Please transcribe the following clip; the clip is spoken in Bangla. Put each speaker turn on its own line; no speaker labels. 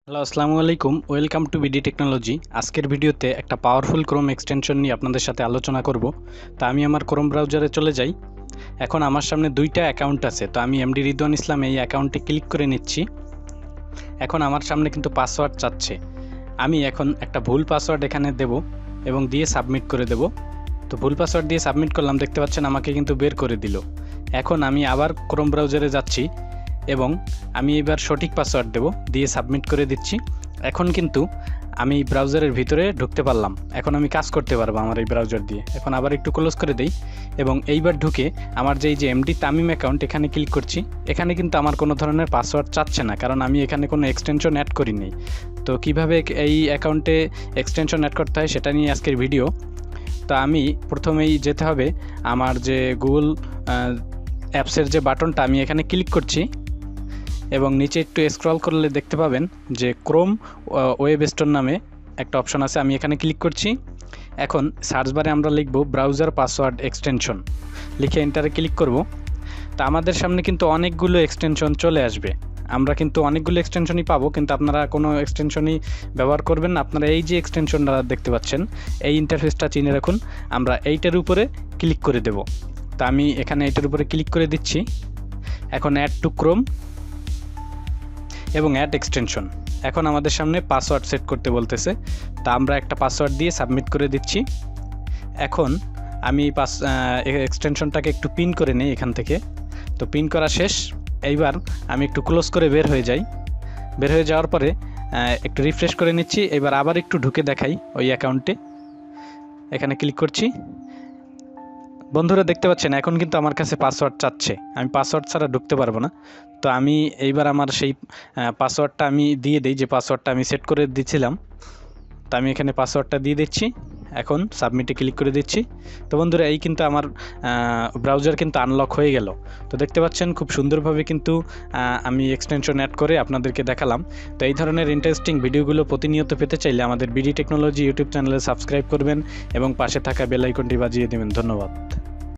হ্যালো, আসসালামু আলাইকুম। Welcome to BD technology. আজকের ভিডিওতে একটা পাওয়ারফুল ক্রোম এক্সটেনশন নিয়ে আপনাদের সাথে আলোচনা করব। তো আমি আমার ক্রোম ব্রাউজারে চলে যাই। এখন আমার সামনে দুইটা অ্যাকাউন্ট আছে, তো আমি এমডি রিদওয়ান ইসলাম এই অ্যাকাউন্টে ক্লিক করে নিচ্ছি। এখন আমার সামনে কিন্তু পাসওয়ার্ড চাচ্ছে। আমি এখন একটা ভুল পাসওয়ার্ড এখানে দেব এবং দিয়ে সাবমিট করে দেব। তো ভুল পাসওয়ার্ড দিয়ে সাবমিট করলাম, দেখতে পাচ্ছেন আমাকে কিন্তু বের করে দিল। এখন আমি আবার ক্রোম ব্রাউজারে যাচ্ছি এবং আমি এবার সঠিক পাসওয়ার্ড দেব, দিয়ে সাবমিট করে দিচ্ছি। এখন কিন্তু আমি ব্রাউজারের ভিতরে ঢুকতে পারলাম। এখন আমি কাজ করতে পারবো আমার এই ব্রাউজার দিয়ে। এখন আবার একটু ক্লোজ করে দেই এবং এইবার ঢুকে আমার যে এমডি তামিম অ্যাকাউন্ট এখানে ক্লিক করছি। এখানে কিন্তু আমার কোনো ধরনের পাসওয়ার্ড চাচ্ছে না, কারণ আমি এখানে কোনো এক্সটেনশন অ্যাড করিনি। তো কিভাবে এই অ্যাকাউন্টে এক্সটেনশন অ্যাড করতে হয় সেটা নিয়ে আজকের ভিডিও। তো আমি প্রথমেই যেতে হবে আমার যে গুগল অ্যাপসের যে বাটনটা, আমি এখানে ক্লিক করছি এবং নিচে একটু স্ক্রল করলে দেখতে পাবেন যে ক্রোম ওয়েব স্টোর নামে একটা অপশন আছে। আমি এখানে ক্লিক করছি। এখন সার্চ বারে আমরা লিখব ব্রাউজার পাসওয়ার্ড এক্সটেনশন, লিখে এন্টারে ক্লিক করব। তো আমাদের সামনে কিন্তু অনেকগুলো এক্সটেনশন চলে আসবে। আমরা কিন্তু অনেকগুলো এক্সটেনশনই পাবো, কিন্তু আপনারা কোনো এক্সটেনশনই ব্যবহার করবেন না। আপনারা এই যে এক্সটেনশনটা দেখতে পাচ্ছেন, এই ইন্টারফেসটা চিনে রাখুন। আমরা এইটার উপরে ক্লিক করে দেব। তো আমি এখানে এইটার উপরে ক্লিক করে দিচ্ছি। এখন অ্যাড টু ক্রোম এবং অ্যাড এক্সটেনশন। এখন আমাদের সামনে পাসওয়ার্ড সেট করতে বলতেছে, তা আমরা একটা পাসওয়ার্ড দিয়ে সাবমিট করে দিচ্ছি। এখন আমি এক্সটেনশনটাকে একটু পিন করে নিই এখান থেকে। তো পিন করা শেষ। এইবার আমি একটু ক্লোজ করে বের হয়ে যাই। বের হয়ে যাওয়ার পরে একটু রিফ্রেশ করে নিচ্ছি। এবার আবার একটু ঢুকে দেখাই ওই অ্যাকাউন্টে। এখানে ক্লিক করছি। বন্ধুরা দেখতে পাচ্ছেন এখন কিন্তু আমার কাছে পাসওয়ার্ড চাচ্ছে। আমি পাসওয়ার্ড ছাড়া ঢুকতে পারবো না। তো আমি এইবার আমার সেই পাসওয়ার্ডটা আমি দিয়ে দিই, যে পাসওয়ার্ডটা আমি সেট করে দিয়েছিলাম। তো আমি এখানে পাসওয়ার্ডটা দিয়ে দিচ্ছি। এখন সাবমিটে ক্লিক করে দিচ্ছি। তো বন্ধুরা এই কিন্তু আমার ব্রাউজার কিন্তু আনলক হয়ে গেল। তো দেখতে পাচ্ছেন খুব সুন্দরভাবে কিন্তু আমি এক্সটেনশন অ্যাড করে আপনাদেরকে দেখালাম। তো এই ধরনের ইন্টারেস্টিং ভিডিওগুলো প্রতিনিয়ত পেতে চাইলে আমাদের বিডি টেকনোলজি ইউটিউব চ্যানেলে সাবস্ক্রাইব করবেন এবং পাশে থাকা বেল আইকনটি বাজিয়ে দেবেন। ধন্যবাদ।